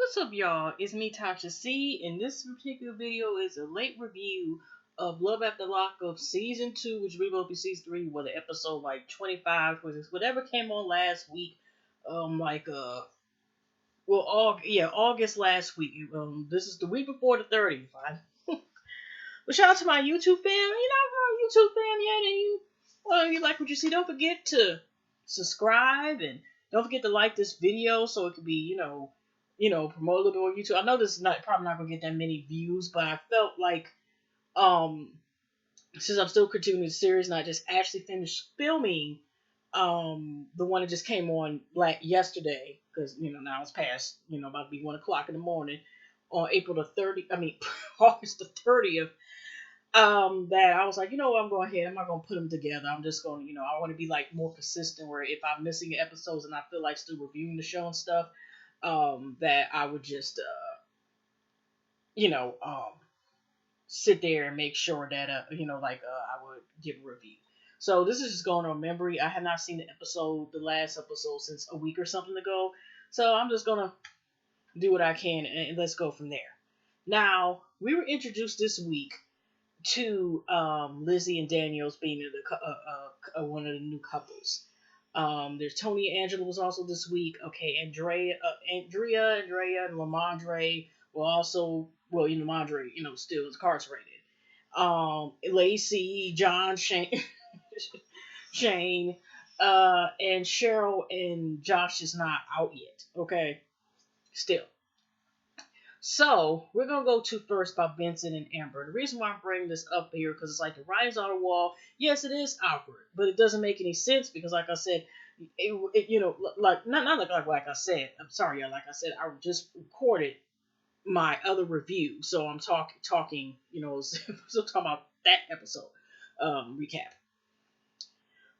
What's up, y'all? It's me, Tasha C, and this particular video is a late review of Love After Lockup Season 2, which we will be Season 3, with an episode like 25, whatever came on last week. August last week. This is the week before the 30th. But shout out to my YouTube fam. YouTube fam yet, and you like what you see, don't forget to subscribe and don't forget to like this video so it could be, promote a little bit more YouTube. I know this is probably not gonna get that many views, but I felt like since I'm still continuing the series and I just actually finished filming the one that just came on yesterday, because now it's past about to be 1 o'clock in the morning on April the 30th. I mean August the 30th. That I was like, I'm going ahead. I'm not gonna put them together. I'm just going, I want to be like more consistent. Where if I'm missing episodes and I feel like still reviewing the show and stuff, that I would just, sit there and make sure that, I would give a review. So this is just going on memory. I have not seen the last episode since a week or something ago. So I'm just gonna do what I can and let's go from there. Now we were introduced this week to Lizzy and Daniel's being one of the new couples. There's Tony and Angela was also this week. Okay, Andrea, and Lamondre were also, Marjorie, still incarcerated. Lacey, John, Shane, Shane, and Cheryl and Josh is not out yet. Okay, still. So, we're going to go to first about Vincent and Amber. The reason why I'm bringing this up here, because it's like the writing's on the wall. Yes, it is awkward, but it doesn't make any sense because, like I said, like I said, I'm sorry, like I said, I just recorded my other review. So I'm talking, still talking about that episode recap.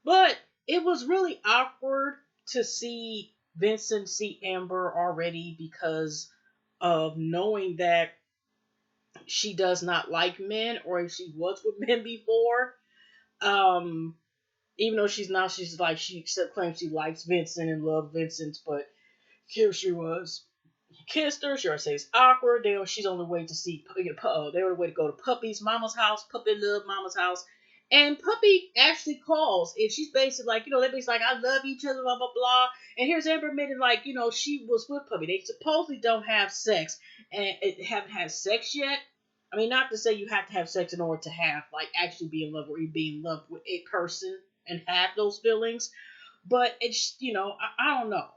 But it was really awkward to see Vincent see Amber already because of knowing that she does not like men, or if she was with men before. Even though she's like, she claims she likes Vincent and loves Vincent, but here she was. He kissed her. She already says it's awkward. She's on the way to see. They were on the way to go to Puppy's mama's house. Puppy love mama's house. And Puppy actually calls, and she's basically like, they're basically like, I love each other, blah, blah, blah. And here's Amber admitting, like, she was with Puppy. They supposedly don't have sex, and haven't had sex yet. I mean, not to say you have to have sex in order to have, like, actually be in love, or you be in love with a person and have those feelings. But it's, I don't know,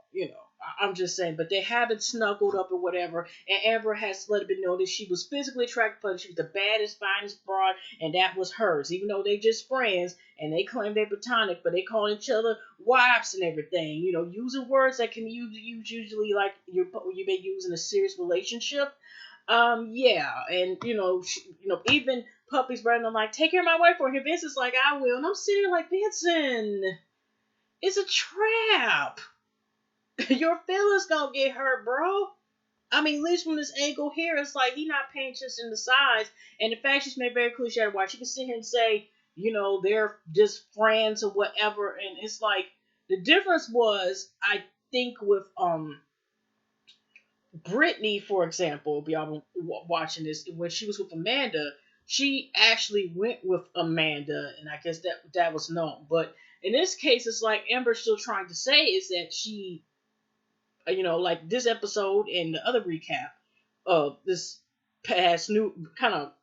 I'm just saying, but they haven't snuggled up or whatever, and Amber has let it be known that she was physically attracted to her. She was the baddest, finest broad, and that was hers, even though they just friends, and they claim they're platonic, but they call each other wives and everything, using words that can use usually like you've been using a serious relationship. Yeah, and, even Puppy's brother, I'm like, take care of my wife for him. Vincent's like, I will, and I'm sitting there like, Vincent, it's a trap. Your feelings gonna get hurt, bro. I mean, at least from this angle here, it's like he not paying attention to size. And the fact she's made very clear she had to watch. She can sit here and say, they're just friends or whatever. And it's like, the difference was, I think, with Brittany, for example, if y'all been watching this, when she was with Amanda, she actually went with Amanda, and I guess that was known. But in this case, it's like Amber's still trying to say is that she, like this episode and the other recap of this but kind of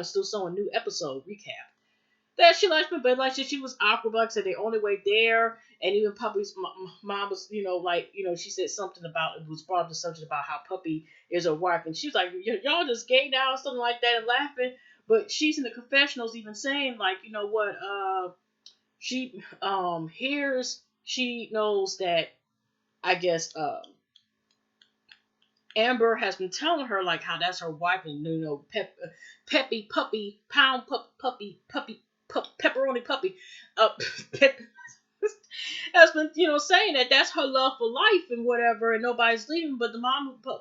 still showing new episode recap, that she likes me, but like she was awkward. Like I said, the only way there, and even Puppy's mom was, she said something about, it was brought up the subject about how Puppy is her wife, and she was like, y'all just gay now or something like that, and laughing. But she's in the confessionals even saying, like, she she knows that, I guess, Amber has been telling her, like, how that's her wife, and, Peppy, Puppy, Pound, Puppy, Pepperoni Puppy, has been, saying that that's her love for life and whatever, and nobody's leaving. But the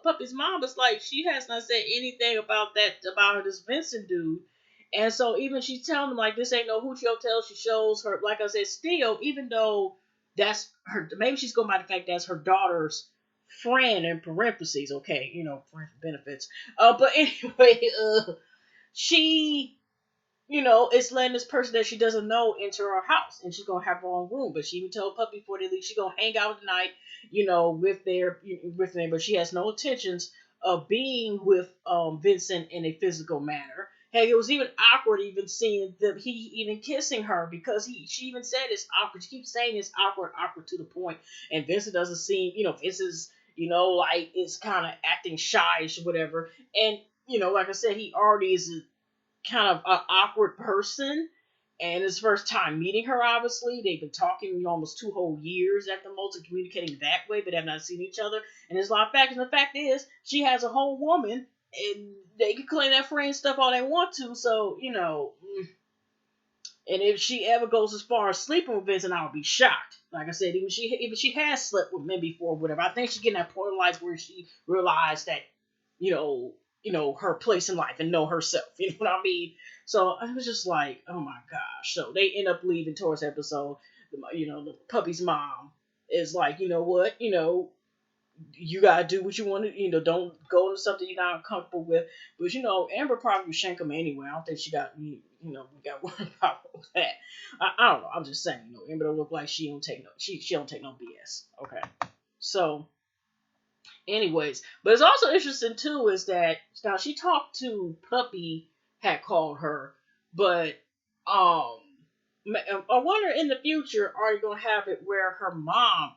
Puppy's mom is like, she has not said anything about this Vincent dude. And so even she's telling them, like, this ain't no hoochie hotel. She shows her, like I said, still, even though that's her, maybe she's going by the fact that's her daughter's friend in parentheses, okay, friend benefits. But anyway, she is letting this person that she doesn't know into her house, and she's gonna have her own room. But she even told Puppy before they leave she's gonna hang out tonight, with them. But she has no intentions of being with Vincent in a physical manner. Hey, it was even awkward even seeing that he even kissing her because she even said it's awkward. She keeps saying it's awkward to the point, and Vincent doesn't seem, Vincent's, like is kind of acting shy or whatever, and like I said, he already is kind of an awkward person. And his first time meeting her, obviously. They've been talking almost 2 whole years at the most and communicating that way, but have not seen each other. And there's a lot of factors. And the fact is, she has a whole woman, and they can claim that friend stuff all they want to. So, and if she ever goes as far as sleeping with Vincent, I would be shocked. Like I said, even she has slept with men before, whatever. I think she's getting that point in life where she realized that, you know, her place in life and know herself. You know what I mean? So I was just like, oh my gosh. So they end up leaving towards the episode. The puppy's mom is like, you know what, you gotta do what you want to, don't go into something you're not comfortable with. But Amber probably would shank him anyway. I don't think she got, we got worried about that. I don't know. I'm just saying, Amber don't look like she don't take no, she don't take no BS. Okay, so anyways, but it's also interesting too is that now she talked to Puppy had called her, but um I wonder in the future are you gonna have it where her mom,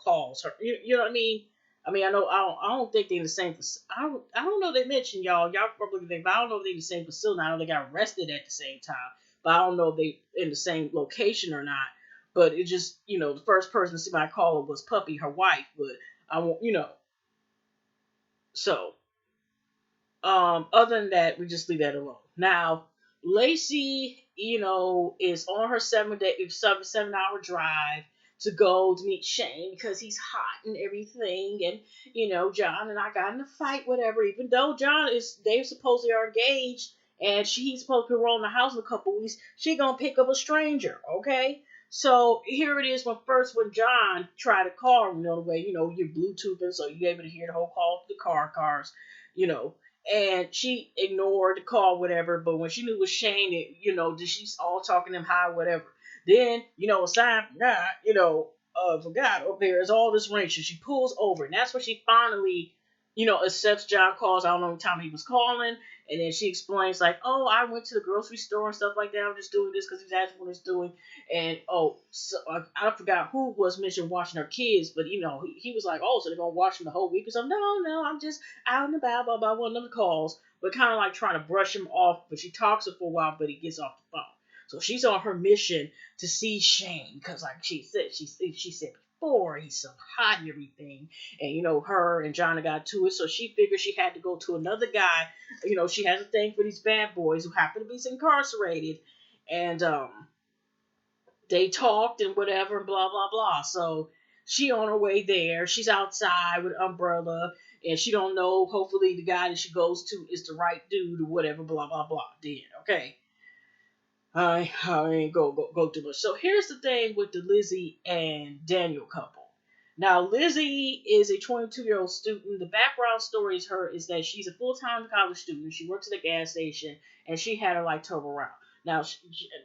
calls her. You know what I mean? I mean, I don't think they're in the same. I don't know. They mentioned y'all probably think, but I don't know if they're in the same facility. I know they got arrested at the same time, but I don't know if they in the same location or not. But it just, the first person to see my caller was Puppy, her wife. But I won't, so other than that, we just leave that alone. Now, Lacey, is on her 7-hour drive to go to meet Shane because he's hot and everything. And, John and I got in a fight, whatever, even though they supposedly are engaged and he's supposed to roll in the house in a couple weeks, she gonna pick up a stranger, okay? So here it is when John tried to call him, the way, you're Bluetoothing, so you're able to hear the whole call to the cars, you know, and she ignored the call, whatever. But when she knew it was Shane, she's all talking him high, whatever. Then, aside from that, forgot over there is all this ring. So she pulls over, and that's when she finally, accepts John calls. I don't know what time he was calling, and then she explains like, "Oh, I went to the grocery store and stuff like that. I'm just doing this because he's asking what he's doing." And so I forgot who was mentioned watching her kids, but he was like, "Oh, so they're gonna watch them the whole week or something?" No, I'm just out and about, blah blah. One of the calls, but kind of like trying to brush him off. But she talks to him for a while, but he gets off the phone. So she's on her mission to see Shane because, like she said before, he's so hot and everything. And her and John got to it, so she figured she had to go to another guy. She has a thing for these bad boys who happen to be incarcerated, and they talked and whatever, blah blah blah. So she on her way there. She's outside with an umbrella, and she don't know. Hopefully, the guy that she goes to is the right dude or whatever. Blah blah blah. Then okay. I ain't go too much. So here's the thing with the Lizzy and Daniel couple. Now Lizzy is a 22-year-old student. The background story is that she's a full-time college student. She works at a gas station, and she had her like turbo around. Now,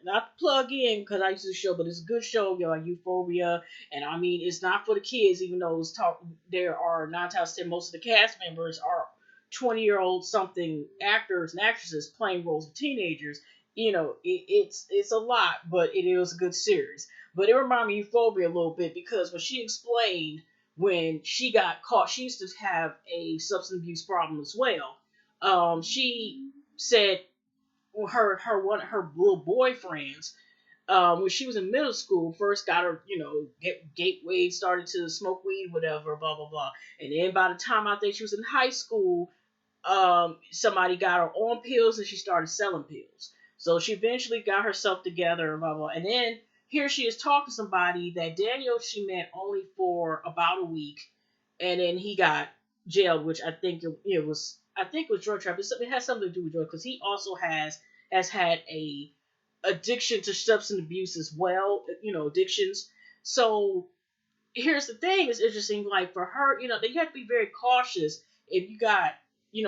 not to plug in because I used to show, but it's a good show, like Euphoria, and I mean it's not for the kids, even though there are 9 times out of 10 most of the cast members are 20-year-old something actors and actresses playing roles of teenagers. It's a lot, but it is a good series. But it reminded me of Euphoria a little bit because when she explained when she got caught, she used to have a substance abuse problem as well. She said one of her little boyfriends, when she was in middle school, first got her, gateway, started to smoke weed, whatever, blah blah blah, and then by the time I think she was in high school, somebody got her on pills and she started selling pills. So she eventually got herself together, blah blah. And then here she is talking to somebody that Daniel she met only for about a week, and then he got jailed, which I think it was. I think it was drug trafficking. It has something to do with drugs because he also has had a addiction to substance abuse as well. Addictions. So here's the thing, it's interesting, like for her, you have to be very cautious if you got,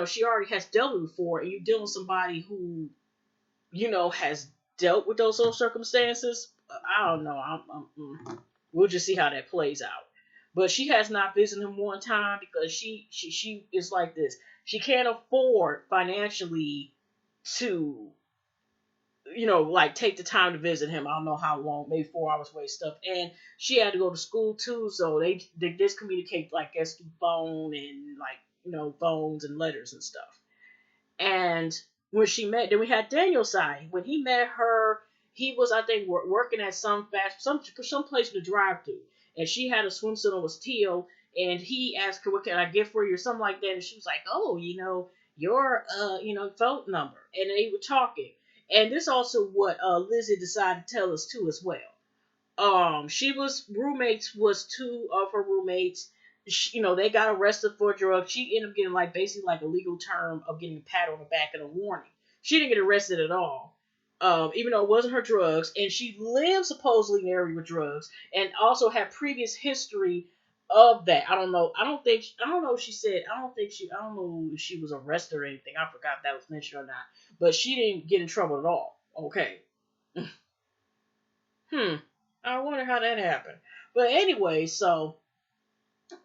she already has dealt with before, and you're dealing with somebody who, has dealt with those sort of circumstances. I don't know. We'll just see how that plays out. But she has not visited him one time because she is like this. She can't afford financially to, like take the time to visit him. I don't know how long, maybe 4 hours away stuff. And she had to go to school too, so they just communicate, like, guess through phone and like, phones and letters and stuff. And when she met, then we had Daniel's side. When he met her, he was, I think, working at some place to drive to, and she had a swimsuit on was teal, and he asked her, "What can I get for you?" or something like that, and she was like, "Oh, your phone number," and they were talking. And this also what Lizzie decided to tell us too as well. She was roommates was two of her roommates. They got arrested for drugs. She ended up getting, like, basically like a legal term of getting a pat on the back and a warning. She didn't get arrested at all. Even though it wasn't her drugs, and she lived supposedly in an area with drugs, and also had previous history of that. I don't know. I don't know if she said. I don't know if she was arrested or anything. I forgot if that was mentioned or not. But she didn't get in trouble at all. Okay. Hmm. I wonder how that happened. But anyway, so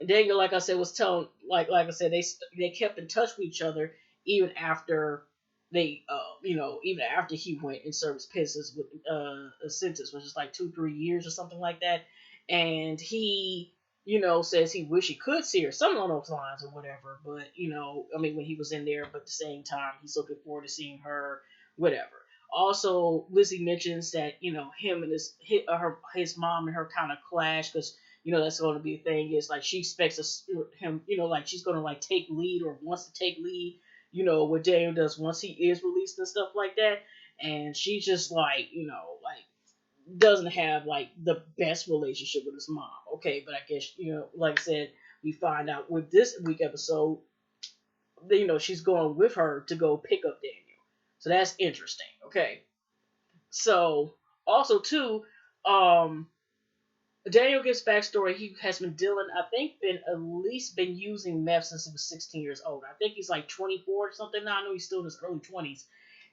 Daniel, like I said, was telling, like I said, they kept in touch with each other even after even after he went and served his penance with a sentence, which is like 2-3 years or something like that. And he, says he wish he could see her, something along those lines or whatever. But I mean, when he was in there, but at the same time, he's looking forward to seeing her, whatever. Also, Lizzie mentions that him and his mom and her kind of clash because that's going to be a thing. Is like she expects him, like she's going to like take lead or wants to take lead, what Daniel does once he is released and stuff like that. And she's just like, like doesn't have like the best relationship with his mom. Okay, but I guess like I said, we find out with this week episode, that, she's going with her to go pick up Daniel. So that's interesting. Okay, so also too, um, Daniel gives backstory. He has been dealing, I think, been at least been using meth since he was 16 years old. I think he's like 24 or something now. I know he's still in his early 20s.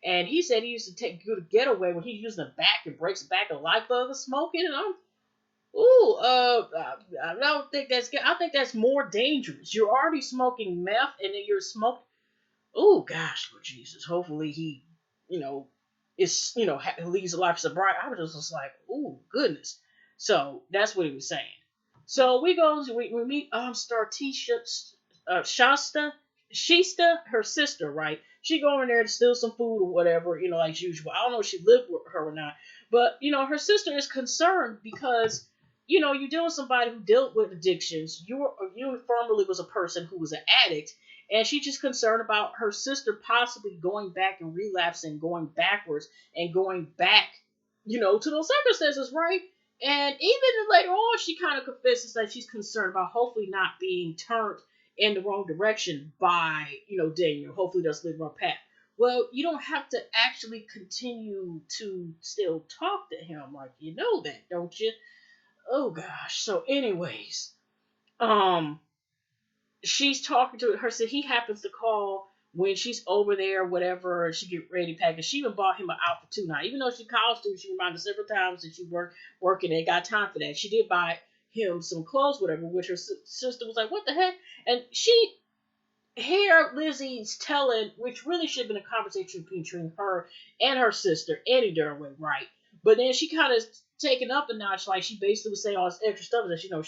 And he said he used to go to getaway when he's using the back and breaks the back of light bulb smoking. And I don't think that's good. I think that's more dangerous. You're already smoking meth, and then you're smoking. Oh gosh, Lord Jesus. Hopefully he, you know, leads a life of sobriety. I was just like, oh goodness. So that's what he was saying. So we meet Shasta, her sister, right? She go in there to steal some food or whatever, like usual. I don't know if she lived with her or not, but her sister is concerned because you're dealing with somebody who dealt with addictions. You formerly was a person who was an addict, and she's just concerned about her sister possibly going back and relapsing, going backwards, and going back, to those circumstances, right? And even later on, she kind of confesses that she's concerned about hopefully not being turned in the wrong direction by, Daniel. Hopefully, does live on path. Well, you don't have to actually continue to still talk to him, like that, don't you? Oh gosh. So, anyways, um, she's talking to her. So he happens to call when she's over there, whatever. She get ready to pack, and she even bought him an outfit too. Now, even though she calls to, she reminded several times that she working and got time for that. She did buy him some clothes, whatever. Which her sister was like, "What the heck?" And she here Lizzie's telling, which really should have been a conversation between her and her sister any darn way, right? But then she kind of taken up a notch, like she basically was saying all this extra stuff that he on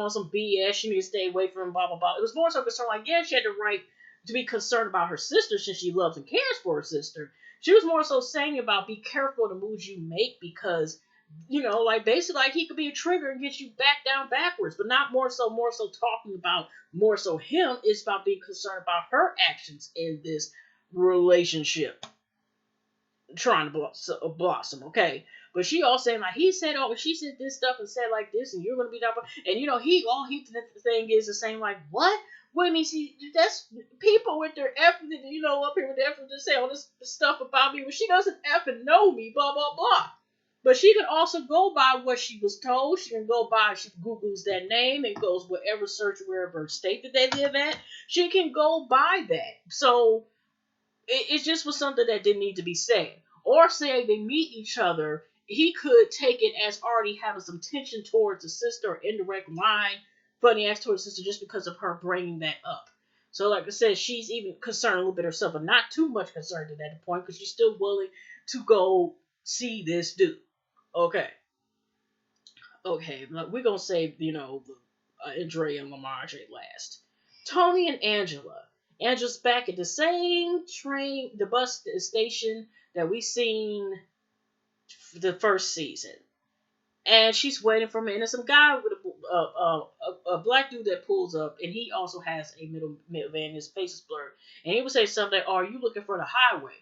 some BS. She needs to stay away from him, blah blah blah. It was more so concerned, like she had the right to be concerned about her sister since she loves and cares for her sister. She was more so saying about be careful the moves you make because like basically like he could be a trigger and get you back down backwards, but not more so talking about more so him. It's about being concerned about her actions in this relationship trying to blossom, okay? But she all saying like he said, oh, she said this stuff and said like this, and you're gonna be that, and he the thing is the same like what? Wait, me see that's people with their effort, up here with their effort to say all this stuff about me when she doesn't effing know me, blah blah blah. But she can also go by what she was told. She can go by, she Googles that name and goes whatever search wherever state that they live at. She can go by that. So it just was something that didn't need to be said. Or say they meet each other, he could take it as already having some tension towards the sister or indirect line, funny acts towards the sister just because of her bringing that up. So, like I said, she's even concerned a little bit herself, but not too much concerned at that point because she's still willing to go see this dude. Okay. Okay, we're gonna save, Andrea and Marjorie last. Tony and Angela. Angela's back at the same train, the bus station that we seen the first season, and she's waiting for me. And there's some guy with a black dude that pulls up, and he also has a middle van. His face is blurred, and he would say something like, "Are you looking for the highway?"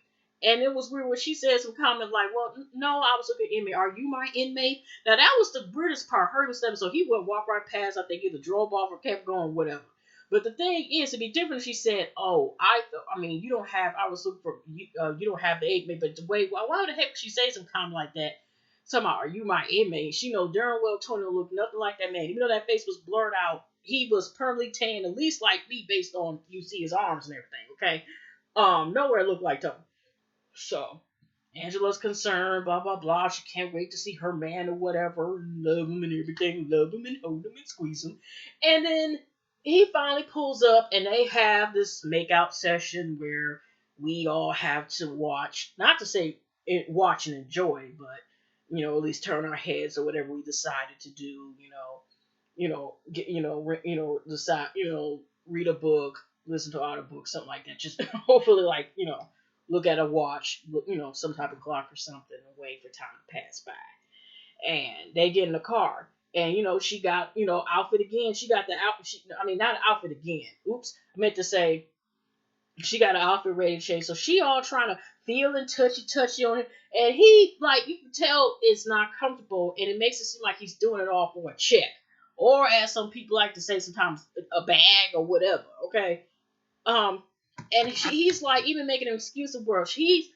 And it was weird when she said some comment like, "Well, no, I was looking at inmate. Are you my inmate?" Now that was the weirdest part. Her was so he would walk right past. I think either drove off or kept going, whatever. But the thing is, it'd be different if she said, "Oh, I mean, you don't have. I was looking for you. You don't have the inmate." But the way, why the heck would she say some comment like that? Somehow, are you my inmate? She know darn well Tony don't look nothing like that man. Even though that face was blurred out, he was permanently tan, at least like me, based on you see his arms and everything. Okay, nowhere looked like Tony. So Angela's concerned, blah blah blah. She can't wait to see her man or whatever, love him and everything, love him and hold him and squeeze him. And then he finally pulls up, and they have this makeout session where we all have to watch, not to say watch and enjoy, but at least turn our heads or whatever we decided to do. Get decide, read a book, listen to audiobook, something like that. Just hopefully, like look at a watch, some type of clock or something, and wait for time to pass by. And they get in the car, and she got outfit again. She got the outfit. I mean, not an outfit again. Oops, I meant to say she got an outfit ready to change. So she all trying to feel and touchy on him, and he like you can tell it's not comfortable, and it makes it seem like he's doing it all for a check, or as some people like to say sometimes a bag or whatever. Okay, and he's like even making an excuse of where he's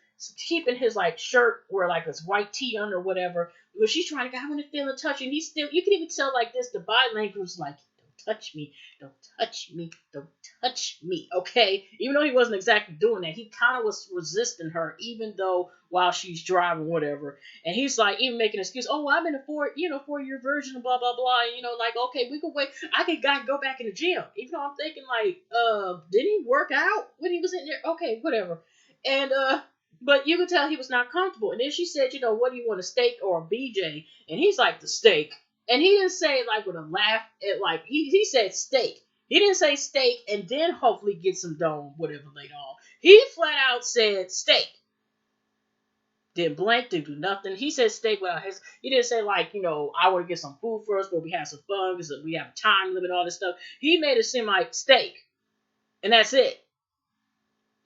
keeping his like shirt where like his white tee under or whatever. But she's trying to get him to feel and touch, and he's still. You can even tell like this. The body language was like, "Don't touch me, don't touch me, don't touch me." Okay, even though he wasn't exactly doing that, he kind of was resisting her, even though while she's driving whatever. And he's like even making an excuse. "Oh, I'm in a 4-year version of blah blah blah." And, like okay, we could wait. I could go back in the gym. Even though I'm thinking like, did he work out when he was in there? Okay, whatever. And but you could tell he was not comfortable. And then she said, "What do you want, a steak or a BJ?" And he's like, "The steak." And he didn't say it like with a laugh. Like he said steak. He didn't say steak and then hopefully get some dome, whatever later on. He flat out said steak. Didn't blank, didn't do nothing. He said steak without his. He didn't say like, I want to get some food first, but we have some fun because we have a time limit, all this stuff. He made it seem like steak. And that's it.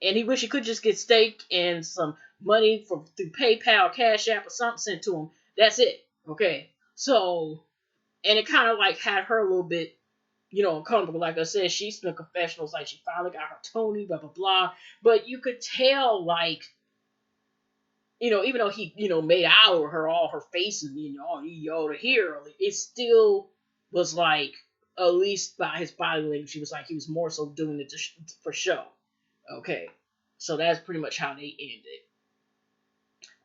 And he wish he could just get steak and some money through PayPal, Cash App, or something sent to him. That's it. Okay. So, and it kind of like had her a little bit, uncomfortable. Like I said, she's been confessionals, like she finally got her Tony, blah, blah, blah. But you could tell, like, even though he, made out with her, all her face and, you ought to hear, it still was like, at least by his body language, she was like, he was more so doing it for show. Okay, so that's pretty much how they ended.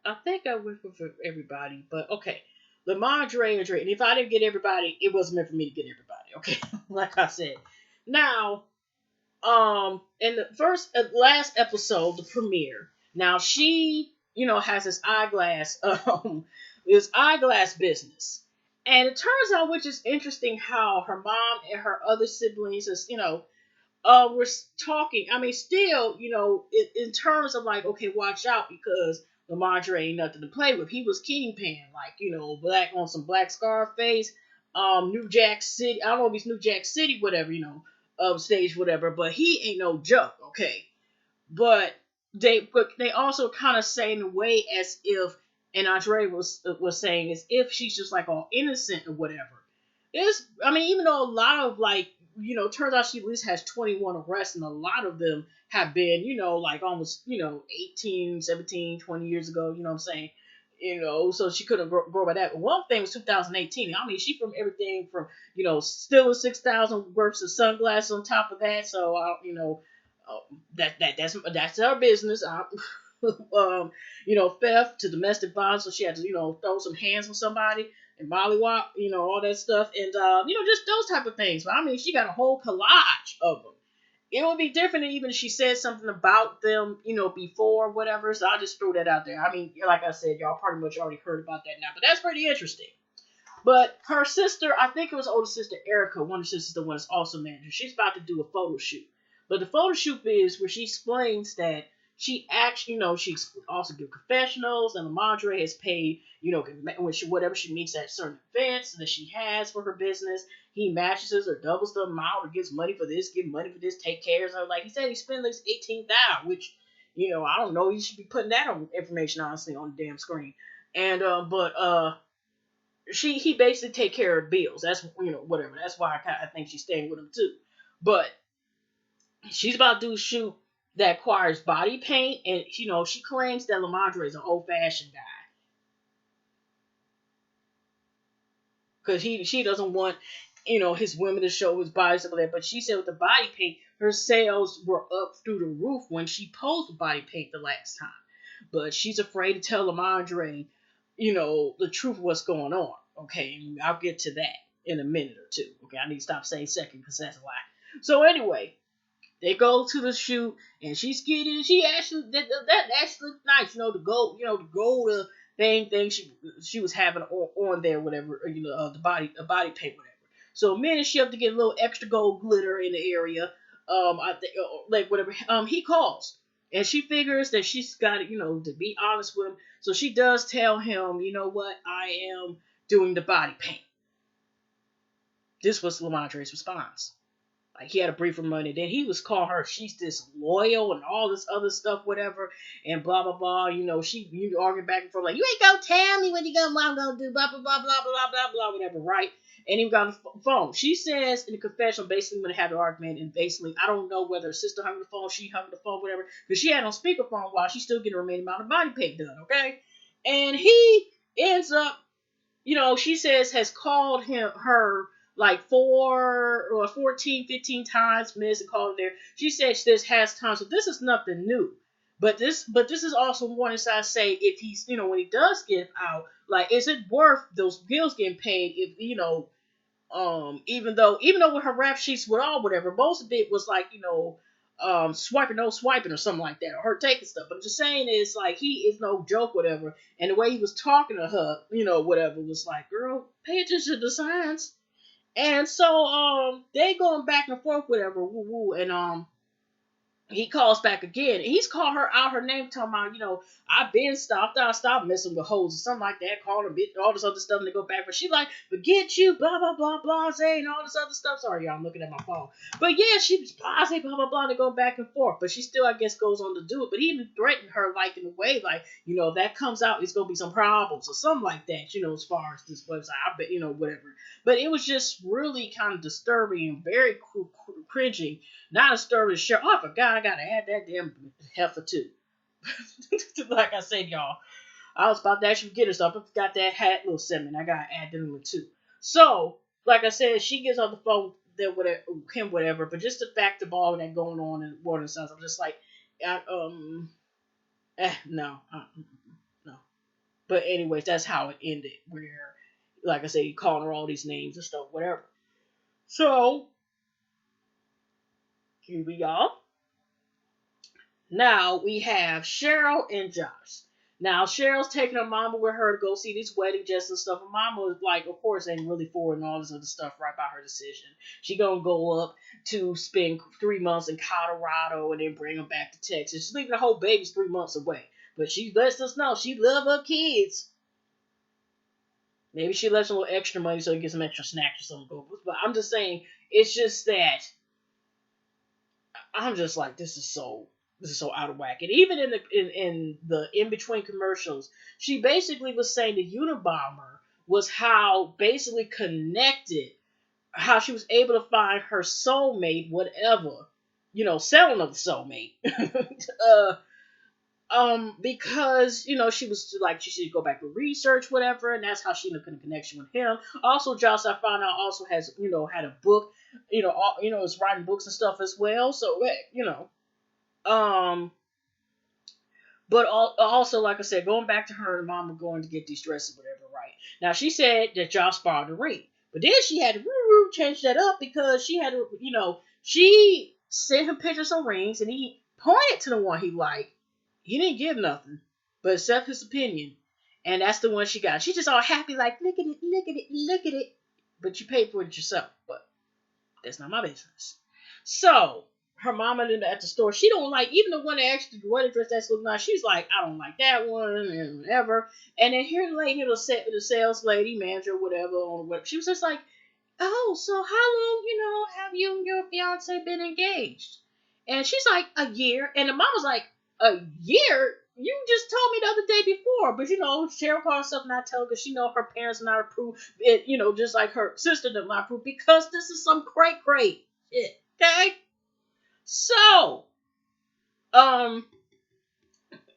I think I went for everybody, but okay. The Marjorie, and if I didn't get everybody, it wasn't meant for me to get everybody. Okay, like I said. Now, in the last episode, the premiere. Now she, has this eyeglass, business, and it turns out, which is interesting, how her mom and her other siblings is, we're talking. I mean, still, in terms of like, okay, watch out because Marjorie ain't nothing to play with. He was kingpin, like, black on some black Scarface, New Jack City. I don't know if he's New Jack City, whatever, stage, whatever, but he ain't no joke, okay. But they also kind of say in a way as if, and Andre was saying, as if she's just like all innocent or whatever. Even though a lot of like, turns out she at least has 21 arrests, and a lot of them have been, like almost, 18, 17, 20 years ago, you know what I'm saying? So she couldn't grow by that. But one thing was 2018. I mean, she from everything from, still 6,000 worth of sunglasses on top of that. So, uh, that's her business. Theft to domestic violence. So she had to, throw some hands on somebody and mollywop, all that stuff. And, just those type of things. But I mean, she got a whole collage of them. It would be different even if she said something about them, before, whatever. So I just threw that out there. I mean, like I said, y'all pretty much already heard about that now, but that's pretty interesting. But her sister, I think it was older sister Erica, one of the sisters, the one that's also manager. She's about to do a photo shoot. But the photo shoot is where she explains that she actually, she also gives confessionals, and Marjorie has paid, when whatever she meets at certain events that she has for her business. He matches or doubles the amount or gives money for this, give money for this, take care of her. Like he said, he spent like 18,000, which, I don't know. He should be putting that on information honestly on the damn screen. And but he basically take care of bills. That's whatever. That's why I think she's staying with him too. But she's about to do a shoot that requires body paint, and she claims that Lamadre is an old fashioned guy because she doesn't want his women to show his body stuff like that. But she said with the body paint, her sales were up through the roof when she posed with body paint the last time. But she's afraid to tell Lamadre, the truth of what's going on. Okay, I'll get to that in a minute or two. Okay, I need to stop saying second because that's a lie. So anyway, they go to the shoot and she's getting. She actually that actually looked nice. The gold thing she was having on there, whatever. The body paint, whatever. So minute she have to get a little extra gold glitter in the area. I think like whatever. He calls. And she figures that she's got to be honest with him. So she does tell him, you know what, I am doing the body paint. This was Lamadre's response. Like he had a brief for money. Then he was calling her, she's disloyal and all this other stuff, whatever, and blah blah blah. She arguing back and forth like, you ain't gonna tell me what you gonna do, blah blah blah blah blah blah blah, whatever, right? And he got on the phone. She says in the confessional, basically when they had the argument, and basically I don't know whether her sister hung the phone, she hung the phone, whatever, because she had on speakerphone while she's still getting the remaining amount of body paint done, okay? And he ends up, she says has called her like 14, 15 times, minutes and called there. She says this has time, so this is nothing new. But this is also one side say if he's when he does get out, like is it worth those bills getting paid if even though with her rap sheets with all whatever, most of it was like swiping no swiping or something like that, or her taking stuff. But I'm just saying is like he is no joke, whatever. And the way he was talking to her, whatever, was like, girl, pay attention to the signs. And so they going back and forth, whatever, woo woo, and he calls back again. He's called her out her name, talking about, I've been stopped. I stopped messing with hoes or something like that, calling her bitch, all this other stuff, and they go back. But she like, forget you, blah, blah, blah, blah, say, and all this other stuff. Sorry, y'all, I'm looking at my phone. But yeah, she was blah, say, blah, blah, blah, and they go back and forth. But she still, I guess, goes on to do it. But he even threatened her, like, in a way, like, if that comes out, it's going to be some problems or something like that, as far as this website. I bet, whatever. But it was just really kind of disturbing and very cringing. Not disturbing to share. Oh, I forgot I gotta add that damn heifer too. Like I said, y'all, I was about to actually get her stuff. I forgot that hat little segment. I gotta add them too. So, like I said, she gets on the phone there with him, whatever. But just the fact of all that going on in Warner Sons, I'm just like, no. But anyways, that's how it ended. Where, like I said, he calling her all these names and stuff, whatever. So, here we go. Now we have Cheryl and Josh. Now Cheryl's taking her mama with her to go see this wedding dress and stuff. Her mama was like, of course, ain't really for it and all this other stuff right by her decision. She gonna go up to spend 3 months in Colorado and then bring them back to Texas. She's leaving the whole baby's 3 months away. But she lets us know she love her kids. Maybe she lets a little extra money so he gets some extra snacks or something. But I'm just saying, it's just that I'm just like, this is so out of whack. And even in the in between commercials, she basically was saying the Unabomber was how basically connected, how she was able to find her soulmate, whatever, selling of the soulmate. Because she was like she should go back to research, whatever, and that's how she ended up in a connection with him. Also, Josh, I found out, also has had a book, is writing books and stuff as well. So um, but also, like I said, going back to her and mama going to get these dresses, whatever, right? Now she said that Josh borrowed the ring, but then she had to change that up because she had to, she sent him pictures of rings, and he pointed to the one he liked. He didn't give nothing, but accept his opinion. And that's the one she got. She's just all happy, like, look at it, look at it, look at it. But you paid for it yourself. But that's not my business. So, her mama at the store, she don't like, even the one that actually, the wedding dress that's looking nice, she's like, I don't like that one, and whatever. And then here the lady, the sales lady, manager, whatever, on the web, she was just like, oh, so how long, have you and your fiance been engaged? And she's like, a year. And the mom was like, a year? You just told me the other day before. But, Cheryl called herself not telling because she know her parents not approve it, just like her sister did not approve because this is some great shit. Okay? So, um,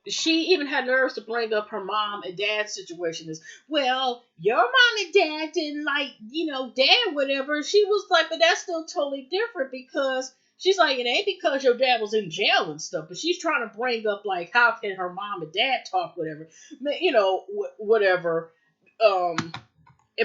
she even had nerves to bring up her mom and dad's situation as well. Your mom and dad didn't like, dad, whatever. She was like, but that's still totally different because she's like, it ain't because your dad was in jail and stuff, but she's trying to bring up, like, how can her mom and dad talk, whatever, whatever.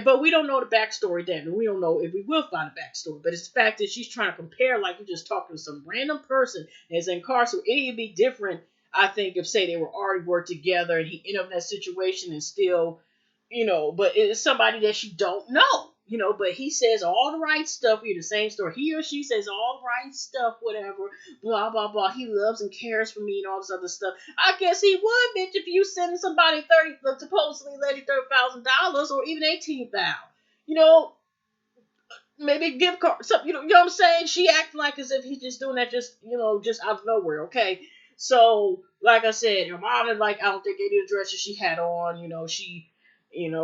But we don't know the backstory then. We don't know if we will find a backstory. But it's the fact that she's trying to compare, like you just talking to some random person that's incarcerated. It'd be different, I think, if say they were already worked together and he ended up in that situation and still, but it's somebody that you don't know. But he says all the right stuff. We're the same story. He or she says all the right stuff, whatever, blah, blah, blah. He loves and cares for me and all this other stuff. I guess he would, bitch, if you send somebody supposedly led you $30,000 or even 18,000. Maybe gift card, something, you know what I'm saying? She acting like as if he's just doing that just out of nowhere, okay? So, like I said, your mom is like, I don't think any of the dresses she had on, she,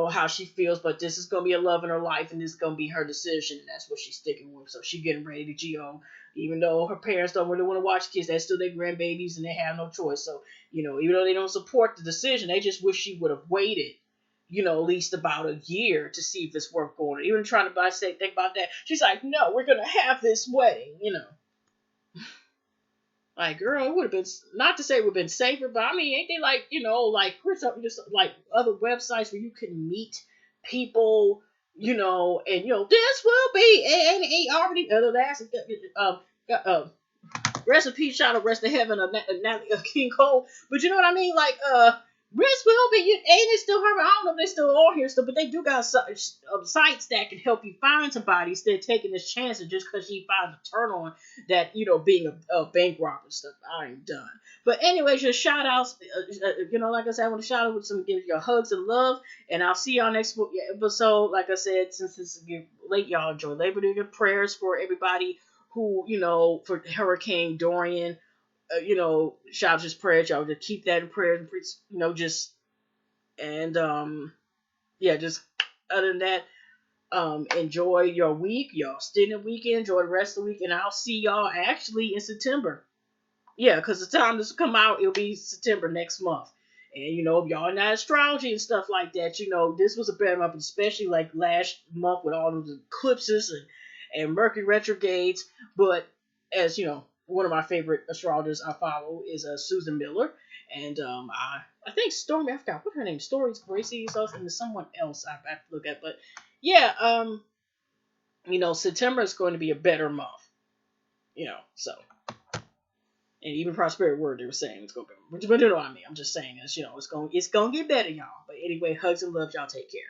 how she feels, but this is going to be a love in her life, and this is going to be her decision, and that's what she's sticking with. So she getting ready to GO, even though her parents don't really want to watch kids, that's still their grandbabies, and they have no choice. So, even though they don't support the decision, they just wish she would have waited, at least about a year to see if it's worth going. Even trying to think about that. She's like, no, we're going to have this wedding, Like, girl, it would have been, not to say it would have been safer, but I mean, ain't they like, like, just like other websites where you can meet people, and, this will be, and he already, the last, rest in peace, shout out, rest in heaven, King Cole. But you know what I mean? Like, rest will be, ain't it still her? I don't know if they still on here still, but they do got sites that can help you find somebody instead of taking this chance and just because she finds a turn on that, being a bank robber and stuff. I ain't done. But anyway, just shout outs, like I said, I want to shout out with some, give you hugs and love, and I'll see y'all next episode. Like I said, since it's late, y'all enjoy Labor Day. Good prayers for everybody who, for Hurricane Dorian, shout out his prayers, y'all just keep that in prayer, and just, and, just other than that, enjoy your week, y'all extended weekend, enjoy the rest of the week, and I'll see y'all actually in September. Yeah, because the time this will come out, it'll be September next month. And, if y'all are not astrology and stuff like that, this was a better month, especially like last month with all of the eclipses and Mercury retrogrades. But as one of my favorite astrologers I follow is Susan Miller. And I think Stormy, I forgot what her name is, Stories Gracie and there's someone else I have to look at. But yeah, September is going to be a better month. So. And even Prosperity Word, they were saying it's gonna be, but you know what I mean. I'm just saying it's it's gonna get better, y'all. But anyway, hugs and love, y'all. Take care.